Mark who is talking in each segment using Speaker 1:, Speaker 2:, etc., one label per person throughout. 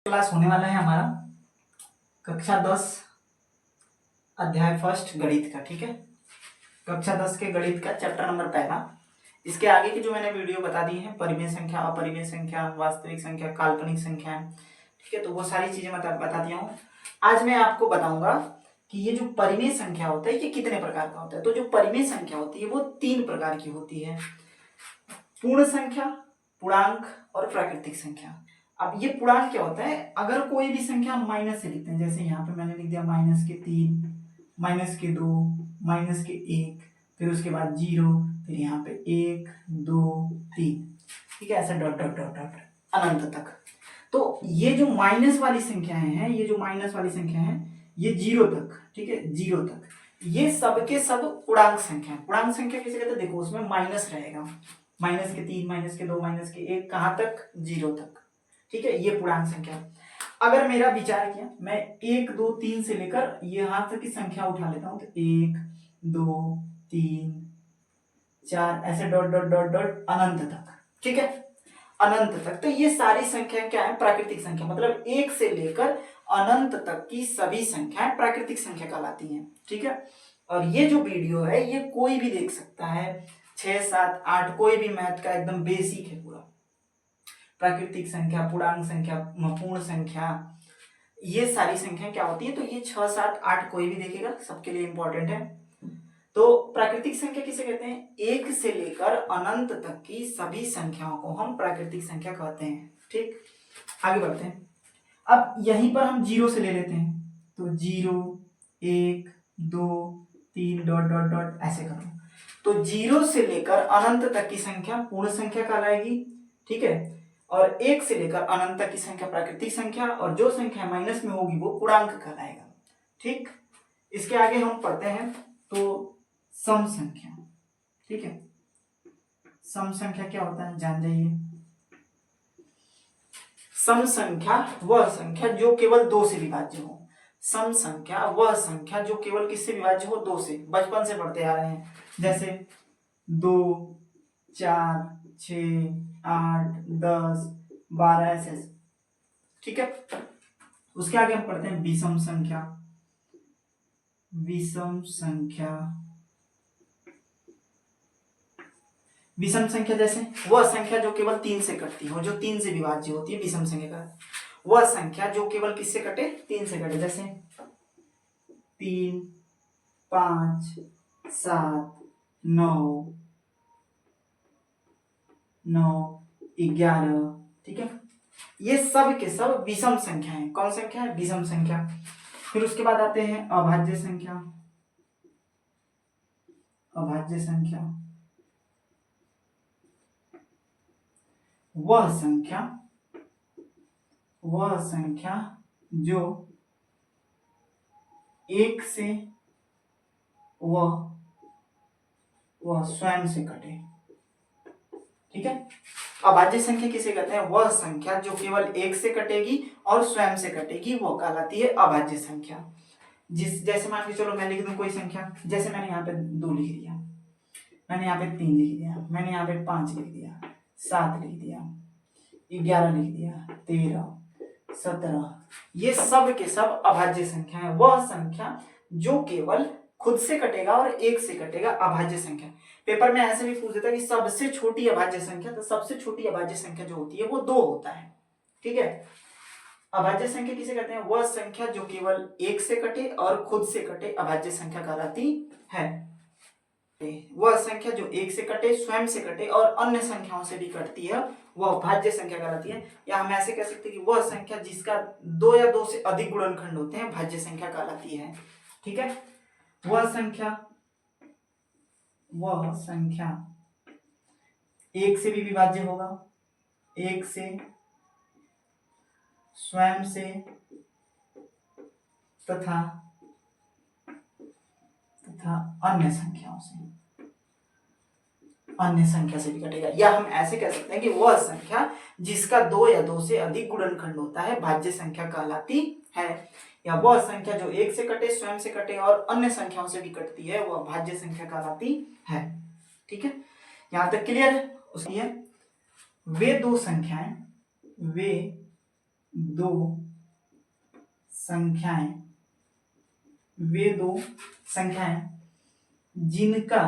Speaker 1: Class होने वाला है हमारा कक्षा 10 अध्याय फर्स्ट गणित का। ठीक है, कक्षा 10 के गणित का चैप्टर नंबर पहला। इसके आगे की जो मैंने वीडियो बता दी है, परिमेय संख्या, अपरिमेय संख्या, वास्तविक संख्या, काल्पनिक संख्या, ठीक है, तो वो सारी चीजें बता दिया हूँ। आज मैं आपको बताऊंगा कि ये जो परिमेय संख्या होता है ये कितने प्रकार का होता है। तो जो परिमेय संख्या होती है वो 3 प्रकार की होती है, पूर्ण संख्या, पूर्णांक और प्राकृतिक संख्या। अब ये पूर्णांक क्या होता है, अगर कोई भी संख्या माइनस से लिखते हैं, जैसे यहाँ पे मैंने लिख दिया -3, -2, -1, फिर उसके बाद 0, फिर यहाँ पे 1, 2, 3, ठीक है, ऐसा डॉट डॉट डॉट डॉट अनंत तक। तो ये जो माइनस वाली संख्याएं हैं, ये जो माइनस वाली संख्या है ये 0 तक, ठीक है, 0 तक, ये सब के सब पूर्णांक संख्या। पूर्णांक संख्या किसे कहते हैं, देखो उसमें माइनस रहेगा, -3, -2, -1, कहां तक, 0 तक, ठीक है, ये पूर्णांक संख्या। अगर मेरा विचार किया, मैं 1, 2, 3 से लेकर यहां तक की संख्या उठा लेता हूं, तो 1, 2, 3, 4, ऐसे डॉट डॉट डॉट डॉट अनंत तक, ठीक है, अनंत तक। तो ये सारी संख्या क्या है, प्राकृतिक संख्या, मतलब 1 से लेकर अनंत तक की सभी संख्याएं प्राकृतिक संख्या कहलाती हैं, ठीक है। और ये जो वीडियो है ये कोई भी देख सकता है, 6, 7, 8, कोई भी मैथ का एकदम बेसिक है पूरा। प्राकृतिक संख्या, पूर्णांक संख्या, पूर्ण संख्या, ये सारी संख्या क्या होती है, तो ये 6, 7, 8 कोई भी देखेगा, सबके लिए इंपॉर्टेंट है। तो प्राकृतिक संख्या किसे कहते हैं, 1 से लेकर अनंत तक की सभी संख्याओं को हम प्राकृतिक संख्या कहते हैं, ठीक। आगे बढ़ते हैं। अब यहीं पर हम 0 से ले लेते हैं, तो 0, 1, 2, 3 डॉट डॉट डॉट ऐसे करो। तो 0 से लेकर अनंत तक की संख्या पूर्ण संख्या कहलाएगी, ठीक है, और 1 से लेकर अनंत तक की संख्या प्राकृतिक संख्या, और जो संख्या माइनस में होगी वो पूर्णांक कहलाएगा, ठीक। इसके आगे हम पढ़ते हैं तो सम संख्या, ठीक है। सम संख्या क्या होता है जान जाइए। सम संख्या वह संख्या जो केवल 2 से विभाज्य हो। सम संख्या वह संख्या जो केवल किससे विभाज्य हो, 2 से। बचपन से पढ़ते आ रहे हैं, जैसे 2, 4, 6, 8, 10, 12 ऐसे, ठीक है। उसके आगे हम पढ़ते हैं विषम संख्या। विषम संख्या, विषम संख्या जैसे वह संख्या जो केवल 3 से कटती हो, जो 3 से विभाज्य होती है, विषम संख्या का वह संख्या जो केवल किससे कटे, 3 से कटे, जैसे 3, 5, 7, 9, 11, ठीक है। ये सब के सब विषम संख्या है। कौन संख्या है, विषम संख्या। फिर उसके बाद आते हैं अभाज्य संख्या। अभाज्य संख्या वह संख्या जो 1 से वह स्वयं से कटे, ठीक है। अभाज्य संख्या किसे कहते हैं, वह संख्या जो केवल 1 से कटेगी और स्वयं से कटेगी, वो कहलाती है अभाज्य संख्या। जैसे मान के चलो मैं लिख दूं कोई संख्या, जैसे मैंने यहाँ पे 2 लिख दिया, मैंने यहाँ पे 3 लिख दिया, मैंने यहाँ पे 5 लिख दिया, 7 लिख दिया, 11 लिख दिया, 13, 17, ये सब के सब अभाज्य संख्या है। वह संख्या जो केवल खुद से कटेगा और 1 से कटेगा, अभाज्य संख्या। पेपर में ऐसे भी पूछ देता है कि सबसे छोटी अभाज्य संख्या, तो सबसे छोटी अभाज्य संख्या जो होती है वो 2 होता है, ठीक है। अभाज्य संख्या किसे कहते हैं, वह संख्या जो केवल 1 से कटे और खुद से कटे, अभाज्य संख्या कहलाती है। वह संख्या जो 1 से कटे, स्वयं से कटे और अन्य संख्याओं से भी कटती है, वह भाज्य संख्या कहलाती है। या हम ऐसे कह सकते हैं कि वह संख्या जिसका 2 या 2 से अधिक गुणनखंड होते हैं, भाज्य संख्या कहलाती है, ठीक है। वह संख्या 1 से भी विभाज्य होगा, 1 से, स्वयं से, तथा अन्य संख्याओं से, अन्य संख्या से भी कटेगा। या हम ऐसे कह सकते हैं कि वह संख्या जिसका 2 या 2 से अधिक गुणनखंड होता है, भाज्य संख्या कहलाती है। या वह संख्या जो 1 से कटे, स्वयं से कटे और अन्य संख्याओं से भी कटती है, वह भाज्य संख्या कहलाती है, ठीक है। यहां तक क्लियर है। उसकी वे दो संख्याएं दो संख्याएं, वे दो संख्याएं जिनका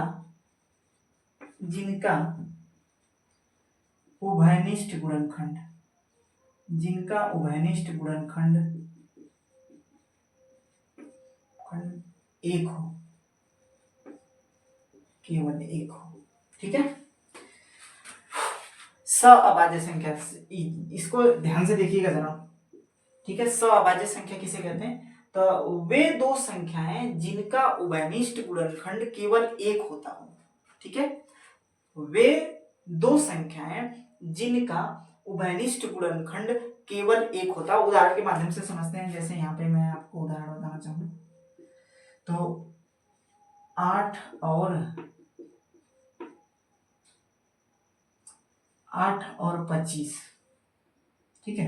Speaker 1: उभयनिष्ठ गुणनखंड, जिनका उभयनिष्ठ गुणनखंड एक हो, केवल एक हो। ठीक है, अभाज्य संख्या, इसको ध्यान से देखिएगा जरा। ठीक है, अभाज्य संख्या किसे कहते हैं? तो वे दो संख्याएं जिनका उभयनिष्ठ गुणनखंड केवल एक होता हो। ठीक है, वे दो संख्याएं जिनका उभयनिष्ठ गुणनखंड केवल एक होता। उदाहरण के माध्यम से समझते हैं। जैसे यहाँ पे मैं आपको उदाहरण बताना चाहूँ तो 8 और 25। ठीक है,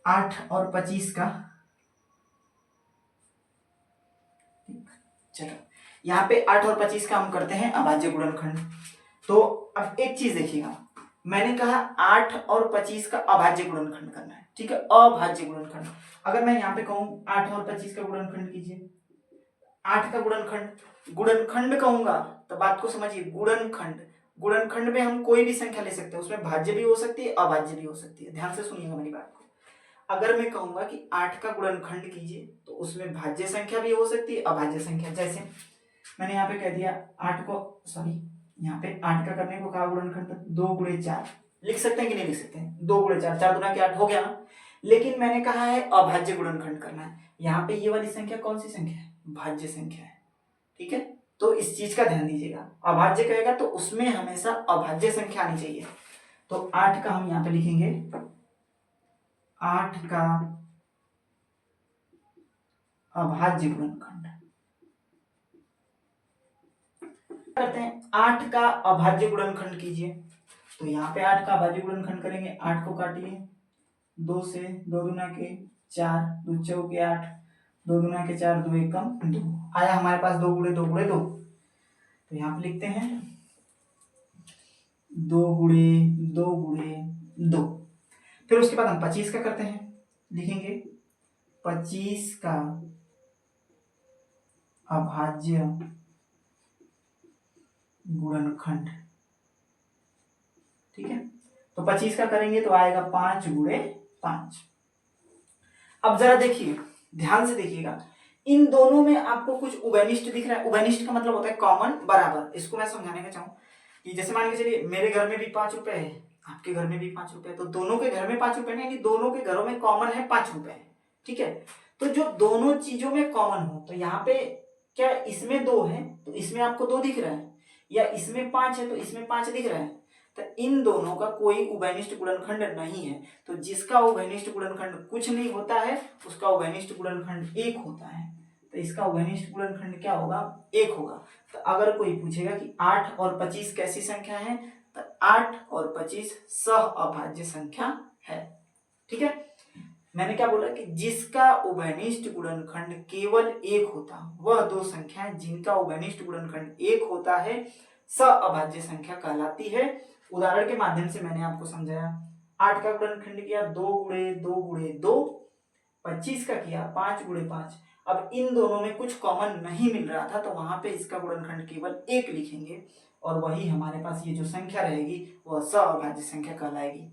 Speaker 1: 8 और 25 का, चलो यहाँ पे 8 और 25 का हम करते हैं अभाज्य गुणनखंड। तो अब एक चीज देखिएगा, मैंने कहा 8 और 25 का अभाज्य गुणनखंड करना है। ठीक है, अभाज्य गुणनखंड। अगर मैं यहाँ पे कहूँ 8 और 25 का गुणनखंड कीजिए, 8 का गुणनखंड कहूंगा तो बात को समझिए। गुणनखंड में हम कोई भी संख्या ले सकते हैं, उसमें भाज्य भी हो सकती है, अभाज्य भी हो सकती है। ध्यान से सुनिएगा मेरी बात को। अगर मैं कहूंगा कि 8 का गुणनखंड कीजिए तो उसमें भाज्य संख्या भी हो सकती है, अभाज्य संख्या। जैसे मैंने यहाँ पे कह दिया 8 को, सॉरी यहाँ पे 8 का करने को कहा गुणनखंड, 2 गुणे 4 लिख सकते हैं कि नहीं लिख सकते हैं? 2 गुणे 4, 4 दूना 8 हो गया ना। लेकिन मैंने कहा है अभाज्य गुणनखंड करना है। यहाँ पे ये वाली संख्या कौन सी संख्या है? भाज्य संख्या है। ठीक है, तो इस चीज का ध्यान दीजिएगा। अभाज्य कहेगा तो उसमें हमेशा अभाज्य संख्या आनी चाहिए। तो 8 का हम यहाँ पे लिखेंगे 8 का अभाज्य गुणनखंड करते हैं। 8 का अभाज्य गुणनखंड कीजिए, तो यहाँ पे 8 का अभाज्य गुणनखंड करेंगे। 8 को काटिए 2 से, 2 दूना के 4, 2 चौके 8, 2 दूना के 4, 2 एकम 2 आया हमारे पास। 2 गुणे 2 गुणे 2, तो यहाँ पे लिखते हैं 2 गुणे 2 गुणे 2। फिर उसके बाद हम 25 का करते हैं, लिखेंगे 25 का अभाज्य गुणनखंड। ठीक है, तो 25 का करेंगे तो आएगा 5 गुणे 5। अब जरा देखिए, ध्यान से देखिएगा, इन दोनों में आपको कुछ उभयनिष्ठ दिख रहा है। उभयनिष्ठ का मतलब होता है कॉमन, बराबर। इसको मैं समझाने का चाहूँ कि जैसे मान के चलिए मेरे घर में भी 5 रुपए है, आपके घर में भी 5 रुपए है, तो दोनों के घर में 5 रुपए, यानी दोनों के घरों में कॉमन है 5 रुपए। ठीक है, तो जो दोनों चीजों में कॉमन हो, तो यहाँ पे क्या इसमें 2 है तो इसमें आपको 2 दिख रहा है, या इसमें 5 है तो इसमें 5 दिख रहा है। तो इन दोनों का कोई उभयनिष्ठ गुणनखंड नहीं है। तो जिसका उभयनिष्ठ गुणनखंड कुछ नहीं होता है उसका उभयनिष्ठ गुणनखंड 1 होता है। तो इसका उभयनिष्ठ गुणनखंड क्या होगा? 1 होगा। तो अगर कोई पूछेगा कि 8 और 25 कैसी संख्या है, तो 8 और 25 सहअभाज्य संख्या है। ठीक है, मैंने क्या बोला कि जिसका उभयनिष्ठ गुणनखंड केवल 1 होता, वह दो संख्याएं जिनका उभयनिष्ठ गुणनखंड 1 होता है सहअभाज्य संख्या कहलाती है। उदाहरण के माध्यम से मैंने आपको समझाया। 8 का गुणनखंड किया 2 गुणे 2 गुणे 2, 25 का किया 5 गुणे 5। अब इन दोनों में कुछ कॉमन नहीं मिल रहा था, तो वहां पे इसका गुणनखंड केवल 1 लिखेंगे और वही हमारे पास ये जो संख्या रहेगी वह सहअभाज्य संख्या कहलाएगी।